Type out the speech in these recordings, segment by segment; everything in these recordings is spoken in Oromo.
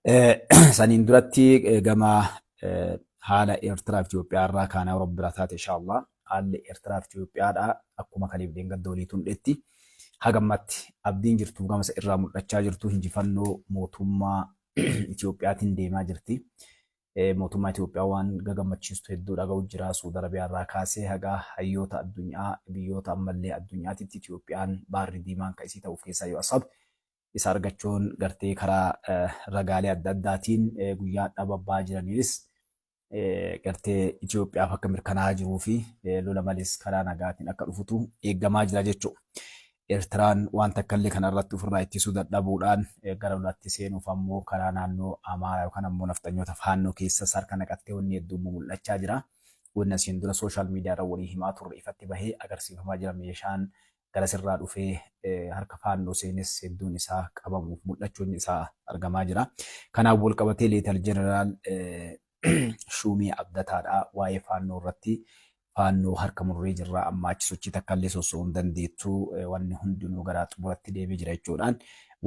Saniin duratti gama haala Eertiraa fi Itoophiyaa irraa kaanaa Oromoo bira taate inshaallah haalli Eertiraa fi Itoophiyaadhaa akkuma kaleef deengada walii tundeetti hagammatti abdiin jirtu gamasa irraa mul'achaa jirtu injifannoo mootummaa Itoophiyaatiin deemaa jirti. Mootummaa Itoophiyaa waan gagammachiistu hedduu dhaga'u jira. Suudi Arabiyaa irraa kaasee haga hayyoota addunyaa biyyoota ammallee addunyaatitti Itoophiyaan baarri diimaan kan isii ta'uuf keessaa yoo asabe isa argachuun gartee karaa ragaalee adda addaatiin guyyaa dhababbaa jiraniinis gartee Itoophiyaaf akka mirkanaa'aa jiruu fi lola malees karaa nagaatiin akka dhufutu eeggamaa jira jechuudha. Eertiraan wanta akkallee kanarratti ofirraa ittisuu dadhabuudhaan gara lolaatti seenuuf ammoo karaa naannoo Amaaraa yookaan ammoo naftanyoota faannoo keessas harka naqattee wanni hedduun mul'achaa jira. Wanni asiin dura sooshaal miidiyaa irra walii himaa turre ifatti bahee agarsiifamaa jira. Meeshaan gara sirraa dhufee harka faannoo seenes hedduun isaa qabamuuf mul'achuun isaa argamaa jira. Kanaaf wal qabatee Leetal Jeneraal Shuumii Abdataadhaa waa'ee faannoo irratti faannoo harka murree jirraa amma achi sochii takka illee sosso'uu hin dandeettu wanni hundinuu gara xumuratti deemee jira jechuudhaan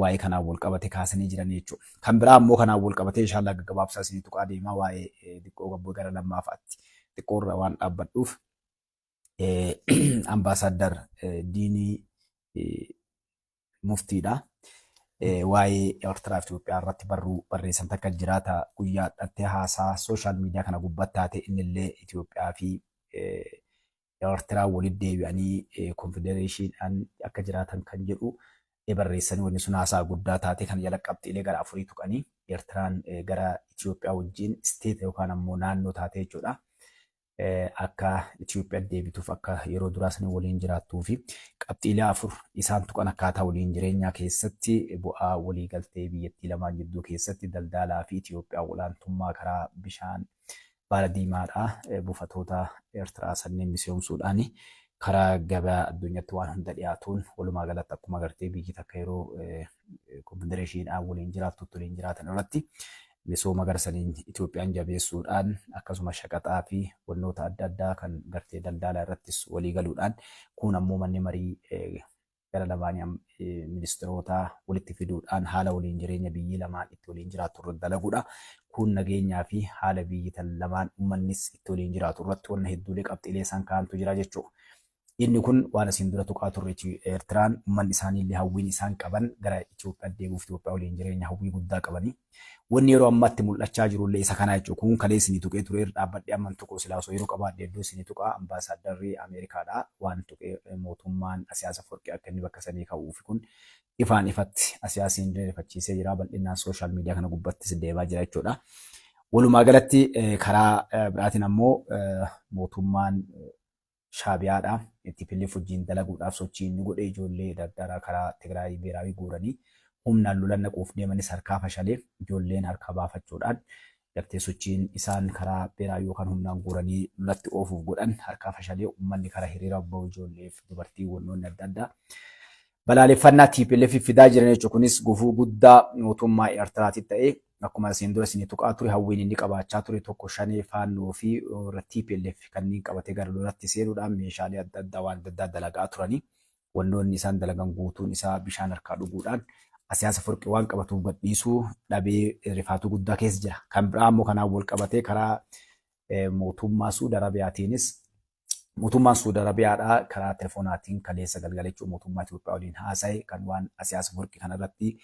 waa'ee kanaan wal qabate kaasanii jiran jechuudha. Kan biraa ammoo kanaan wal qabatee inshaallah gaggabaabsaa isinii tuqaa deemaa waa'ee xiqqoo gabboo gara lammaafaatti xiqqoo irra waan dhaabbadhuuf ambaasaadar Diinii Muftiidha. Waa'ee Eertiraa fi Itoophiyaa irratti barruu barreessan takka jiraata guyyaa dhattee haasaa sooshaal miidiyaa kana gubbatti taate innillee Itoophiyaa fi Eertiraa walitti deebi'anii konfedereeshiniidhaan akka jiraatan kan jedhu barreessanii wanni sun haasaa guddaa taate kan jala qabxiilee gara afurii tuqanii Eertiraan gara Itoophiyaa wajjin isteeta yookaan ammoo naannoo taate jechuudha. Akka Itoophiyaa deebituuf akka yeroo duraa sana waliin jiraattuu fi qabxiilee afur isaan tuqan akkaataa waliin jireenyaa keessatti bu'aa waliigaltee biyyattii lamaan jidduu keessatti daldalaa fi Itoophiyaa olaantummaa karaa bishaan baala diimaadhaa buufatoota Eertiraa sanneen misoomsuudhaan karaa gabaa addunyaatti waan hunda dhiyaatuun walumaa galatti akkuma agartee biyyi takka yeroo konfedereeshiniidhaan waliin jiraattutti waliin jiraatan irratti misooma garsaniin Itoophiyaan jabeessuudhaan akkasuma shaqaxaa fi wantoota adda addaa kan gartee daldalaa irrattis walii galuudhaan kun ammoo manni marii gara lamaanii ministeerota walitti fiduudhaan haala waliin jireenya biyyi lamaan itti waliin jiraatu irratti dalaguudha. Kun nageenyaa fi haala biyyi lamaan uummannis itti waliin jiraatu irratti wanna hedduulee qabxiilee isaan kaa'antu jira jechuudha. Inni kun waan asiin dura tuqaa turre Eertiraan uummanni isaaniillee hawwiin isaan qaban gara Itoophiyaa deemuuf Itoophiyaa waliin jireenya hawwii guddaa qabanii. Wanni yeroo ammaatti mul'achaa jirullee isa kanaa jechuudha. Kun kalee isinii tuqee ture dhaabbadhee amman tuquu silaasoo yeroo qabaadde hedduu isinii tuqaa ambaasaaddarri Ameerikaadhaa waan tuqee mootummaan siyaasa forqee akka inni bakka sanii ka'uuf kun ifaan ifatti siyaasiin diriirfachiisee jira. Bal'inaan sooshaal miidiyaa kana gubbattis deemaa jira jechuudha. Walumaa galatti karaa biraatiin ammoo mootummaan Shaabiyaadhaa TPLF wajjin dalaguudhaaf sochii inni godhe ijoollee dardara karaa Tigraay beeraawii guuranii humnaan lola naquuf deemanis harkaa fashalee ijoolleen harka baafachuudhaan gartee sochiin isaan karaa beeraawii yookaan humnaan guuranii lolatti oofuuf godhan harkaa fashalee uummanni karaa hiriira bahu ijoolleef dubartii wannoonni adda addaa balaaleffannaa TPLF fidaa jiran jechuudha. Kunis gufuu guddaa mootummaa Eertiraatiif ta'ee akkuma asiin dura isinii tuqaa ture hawwiin inni qabaachaa ture tokko shanee faannoo fi TPLF kanneen qabatee gara lolaatti seenuudhaan meeshaalee adda addaa waan adda addaa dalagaa turanii wannoonni isaan dalagan guutuun isaa bishaan harkaa dhuguudhaan siyaasa forqii waan qabatuuf gadhiisuu dhabee rifaatuu guddaa keessa jira. Kan biraa immoo kanaan wal qabatee karaa mootummaa Suudi Arabiyaatiinis mootummaan Suudi Arabiyaadhaa karaa telefoonaatiin kaleessa galgala jechuun mootummaa Itoophiyaa waliin haasa'e kan waan siyaasa forqii kanarratti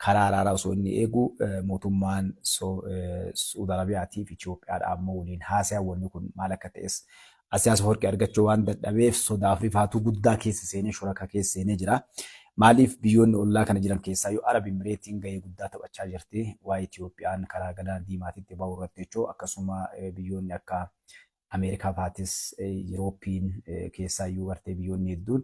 karaa araaraa osoo inni eegu mootummaan Suudi Arabiyaatii fi Itoophiyaadhaa ammoo waliin haasa'e wanni kun maal akka ta'es siyaasa forqii argachuu waan dadhabeef sodaaf rifaatuu guddaa keessa seenee shuraka keessa seenee jira. Maaliif biyyoonni ollaa kana jiran keessaa yoo Arab Imireetiin gahee guddaa taphachaa jirti waa'ee Itoophiyaan karaa galaana diimaatitti bahuu irratti jechuudha. Akkasuma biyyoonni akka Ameerikaa faatis Yuroopiin keessaa iyyuu gartee biyyoonni hedduun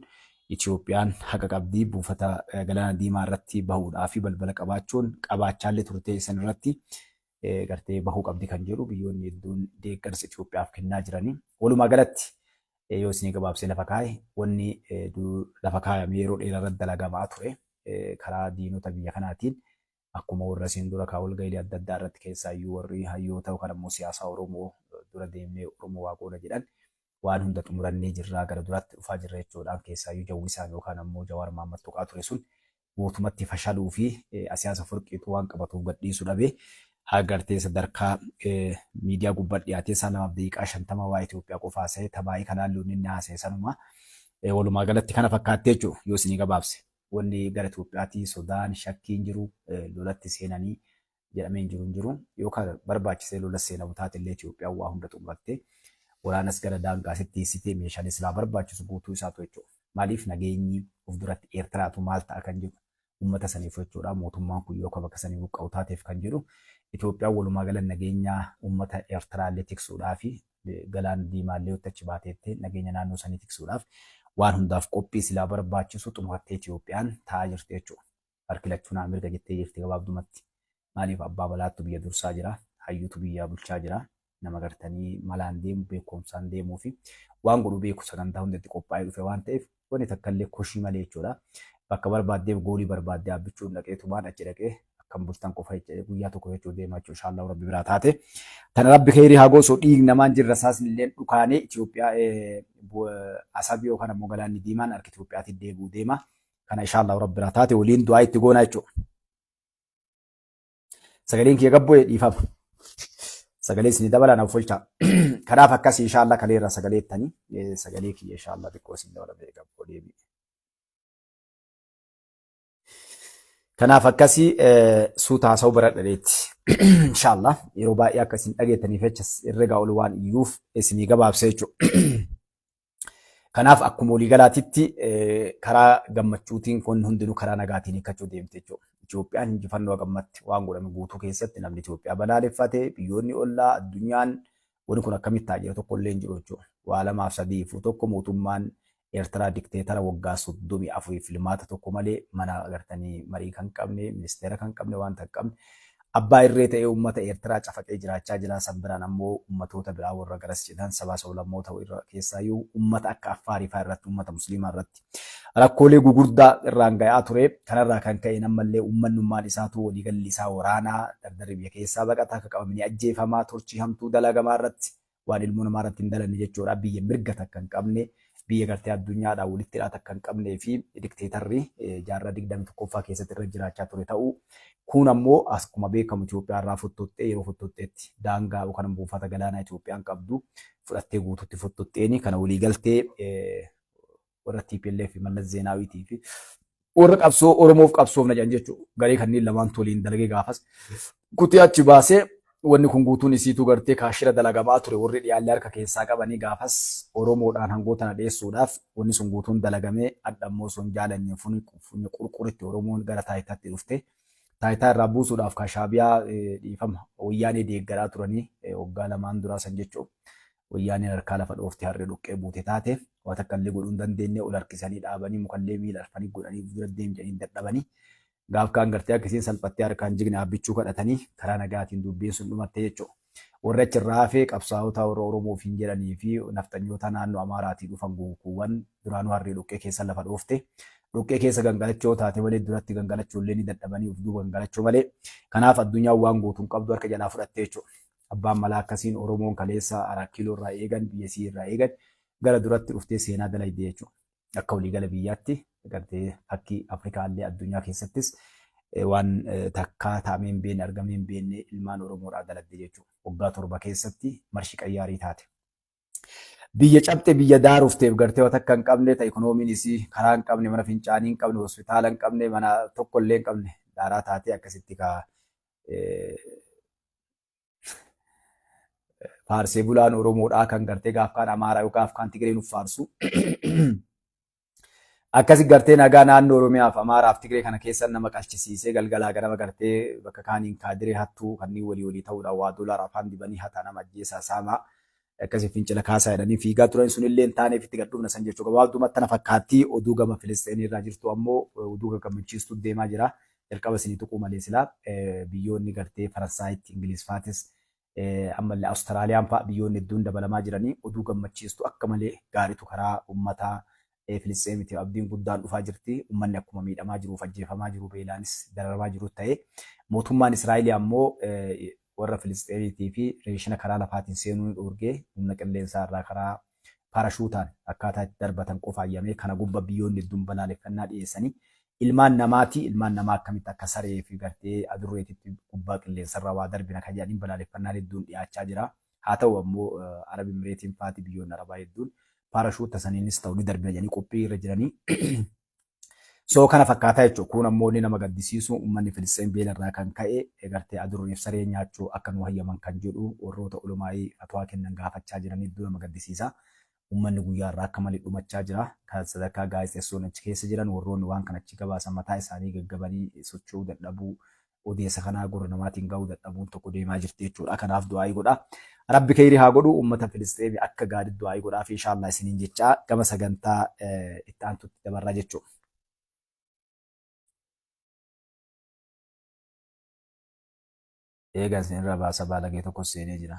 Itoophiyaan haqa qabdii buufata galaana diimaa irratti bahuudhaa fi balbala qabaachuun qabaachaallee turte isan irratti gartee bahuu qabdi kan jedhu biyyoonni hedduun deeggarsa Itoophiyaaf kennaa jiranii. Walumaa galatti yoo isinii gabaabsee lafa kaa'e wanni lafa kaa'amee yeroo dheeraa irratti dalagamaa ture karaa diinota biyya kanaatiin akkuma warra isin dura kaa'u walga'iilee adda addaa irratti keessaa iyyuu warri hayyoota yookaan ammoo siyaasa Oromoo dura deemnee Oromoo waaqoodha jedhan waan hunda xumurannee jirraa gara duraatti dhufaa jirra jechuudhaan keessaa iyyuu jawwisaan yookaan ammoo Jawaar Mohaammed tuqaa ture sun mootummaatti fashaluu fi siyaasa furqiitu waan qabatuuf gadhiisuu dhabe hagartee sadarkaa miidiyaa gubbaa dhiyaatee sanaaf daqiiqaa 50 waa Itoophiyaa qofaa ta'e tabaayii kanaan loon inni haasa'e sanuma walumaa galatti kana fakkaattee jechuudha yoo isin gabaabse wanni gara Itoophiyaatti sodaan shakkiin jiru lolatti seenanii jedhamee hin jiru yookaan barbaachisee lola seenamu taatellee Itoophiyaa waa hunda xumurattee waraanas gara daangaasitti hiisitee meeshaalee silaa barbaachisu guutuu isaatu jechuudha. Maaliif nageenyi of duratti Eertiraatu maal ta'a kan jedhu uummata saniif jechuudha. Mootummaan kun yoo bakka sanii buqqa'u taateef kan jedhu Itoophiyaan walumaa gala nageenya uummata Eertiraallee tiksuudhaa fi galaana diimaallee yoo achi baateetti nageenya naannoo sanii tiksuudhaaf waan hundaaf qophii silaa barbaachisu xumurattee Itoophiyaan taa'aa jirti jechuudha. Harki lachuunaa mirga jettee jirti gabaabdumatti. Maaliif abbaa balaattu biyya dursaa jira, hayyuutu biyyaa bulchaa jira. Nama gartanii malaan deemu beekumsaan deemuu fi waan godhu beeku sagantaa hundatti qophaa'ee dhufe waan ta'eef wanti takka illee koshii malee jechuudha. Bakka barbaaddeef goolii barbaaddee abbichuun dhaqeetumaan achi dhaqee akkam bultan qofa guyyaa tokko jechuu deemaa jechuudha. Inshaallah rabbi biraa taate. Tana rabbi kheyrii haa goosoo dhiig namaan jirra saasni illee dhukaanee Itoophiyaa asabii yookaan ammoo galaanni diimaan harka Itoophiyaatti deebi'uu deema. Kana inshaallah rabbi biraa taate waliin du'aa itti goonaa jechuudha. Sagaleen kiyya gabboo dhiifama. Sagalee isin dabalaan affolcha. Kanaaf akkas inshaallah kaleerra sagaleettanii sagalee kiyya inshaallah xiqqoo isin dabalan gabboo deebi'e. Kanaaf akkasii suuta haasa'uu bara dhaleetti. Inshaallah yeroo baay'ee akka isin dhageettaniif jecha herregaa ol waan iyyuuf isinii gabaabsee jechuudha. Kanaaf akkuma waliigalaatitti karaa gammachuutiin kun hundinuu karaa nagaatiin hiikkachuu deemte jechuudha. Itoophiyaan injifannoo gammatti waan godhame guutuu keessatti namni Itoophiyaa balaaleffate biyyoonni ollaa addunyaan wanti kun akkamitti ta'a jira tokko illee hin jiru jechuudha. Waa lamaaf sadiifu tokko mootummaan Eertiraa dikteetara waggaa 34 filmaata tokko malee mana agartanii marii kan qabne ministeera kan qabne waan ta'an qabne abbaa irree ta'ee uummata Eertiraa cafaqee jiraachaa jira san biraan ammoo uummatoota biraa warra garas jedhan sabaa sablammoota irra keessaayyuu uummata akka Affaarii fa'aa irratti uummata musliimaa irratti rakkoolee gugurdaa irraan ga'aa ture kanarraa kan ka'e nammallee ummannummaan isaatu waliigalli isaa waraanaa dardarri biyya keessaa baqataa akka qabamanii ajjeefamaa turchii hamtuu dalagamaa irratti waan ilmoo namaa irratti hin dalanne jechuudha biyya mirga takka hin qabne biyya gartee addunyaadhaan walitti hidhata kan qabnee fi dikteetarri jaarraa 21ffaa keessatti irra jiraachaa ture ta'uu kun ammoo akkuma beekamu Itoophiyaa irraa fottottee yeroo fottotteetti daangaa yookaan buufata galaanaa Itoophiyaan qabdu fudhattee guututti fottotteeni kana waliigaltee warra TPLF fi Mallas Zeenaawiitii fi warra qabsoo Oromoof qabsoof na jedhan jechuudha. Garee kanneen lamaan waliin dalagee gaafas kutii achi baasee wanni kun guutuun isiitu gartee kaashira dalagamaa ture warri dhiyaallee harka keessaa qabanii gaafas Oromoodhaan hangoota na dhiyeessuudhaaf wanni sun guutuun dalagamee addammoo sun jaalannee funyi qurquritti Oromoon gara taayitaatti dhufte. Taayitaa irraa buusuudhaaf kaashaabiyaa dhiifama wayyaanee deeggaraa turanii waggaa lamaan duraa san jechuudha. Wayyaaneen harkaa lafa dhoofte harree dhoqqee buute taate waan takka illee godhuu hin dandeenye ol harkisanii dhaabanii mukallee miila arfanii godhanii dura deemjanii dadhabanii gaaf kaan gartee akkasiin salphattee harkaan jigne abbichuu kadhatanii karaa nagaatiin dubbiin sun dhumatte jechuudha. Warra achirraa hafee qabsaa'ota warra Oromoof hin jedhanii fi naftanyoota naannoo Amaaraatii dhufan guukuuwwan duraanuu harree dhoqqee keessa lafa dhoofte. Dhoqqee keessa gangalachoo taate malee duratti gangalachoo illee ni dadhabanii of duuba gangalachoo malee. Kanaaf addunyaan waan guutuun qabdu harka jalaa fudhatte jechuudha. Abbaan malaa akkasiin Oromoon kaleessa 4 kiiloo irraa eegan biyya sii irraa eegan gara duratti dhuftee seenaa dalagde jechuudha. Akka waliigala biyyaatti gartee fakkii Afrikaallee addunyaa keessattis waan takkaa taa'amee hin beekne argamee hin beekne ilmaan Oromoodhaa dalagde jechuudha. Waggaa 7 keessatti marshi qayyaarii taate. Biyya cabxe biyya daarufteef gartee waan takka hin qabne ta'e ikoonomiin isii karaa hin qabne mana fincaanii hin qabne hospitaala hin qabne mana tokko illee hin qabne daaraa taatee akkasitti kaa faarsee bulaan Oromoodhaa kan gartee gaaf kaan Amaaraa yookaan gaaf kaan Tigree nuuf faarsu. Akkasi gartee nagaa naannoo Oromiyaaf Amaaraaf Tigree kana keessa nama qalchisiisee galgalaa ganama gartee bakka kaaniin kaadiree hattuu kanneen walii ta'uudhaan waa doolaara afaan dibanii hataa nama ajjeesaa saamaa akkasii fincila kaasaa jedhanii fiigaa turan sunillee hin taaneef itti gadhuufna san jechuudha. Gabaabdumatti na fakkaattii oduu gama Filisxeenii irraa jirtu ammoo oduu gammachiistu deemaa jira. Jalqaba isinii tuquu malee silaa biyyoonni gartee Faransaayitti Ingiliizfaatis ammallee Awustiraaliyaan fa'aa biyyoonni hedduun dabalamaa jiranii oduu gammachiistu akka malee gaariitu karaa uummataa Filisxeemiti abdiin guddaan dhufaa jirti. Uummanni akkuma miidhamaa jiruuf ajjeefamaa jiru beelaanis dararamaa jiru ta'ee mootummaan Israa'eel ammoo warra Filisxeemitii fi reeshina karaa lafaatiin seenuu dhorgee humna qilleensaa irraa karaa parashuutaan akkaataa itti darbatan qofa ayyamee kana gubba biyyoonni hedduun balaaleffannaa dhiyeessanii ilmaan namaa akkamitti akka saree fi gartee adurreetitti gubbaa qilleensarra waa darbina kan jedhaniin balaaleffannaan hedduun dhiyaachaa jira. Haa ta'u ammoo Arab Imireetiin faatii biyyoonni Arabaa hedduun paarashuuta saniinis ta'u ni darbina jedhanii qophii irra jiranii. So kana fakkaataa jechuudha. Kun ammoo ni nama gaddisiisu uummanni Filisxeen beelarraa kan ka'e gartee adurreef saree nyaachuu akka nu hayyaman kan jedhu warroota ulumaa'ii fatwaa kennan gaafachaa jiran hedduu nama gaddisiisa. Uummanni guyyaa irraa akka malee dhumachaa jira. Kan sadarkaa gaazexeessoon achi keessa jiran warroonni waan kana achi gabaasan mataa isaanii gaggabanii socho'uu dadhabuu odeessa kanaa gurra namaatiin ga'uu dadhabuun tokko deemaa jirti jechuudha. Kanaaf du'aa godha. Rabbi khayrii haa godhu uummata Filisxeemii akka gaariitti du'aa godhaa fi inshaallah isiniin jechaa gama sagantaa itti aantutti dabarraa jechuudha. Eegan isinirra baasa baalagee tokko seenee jira.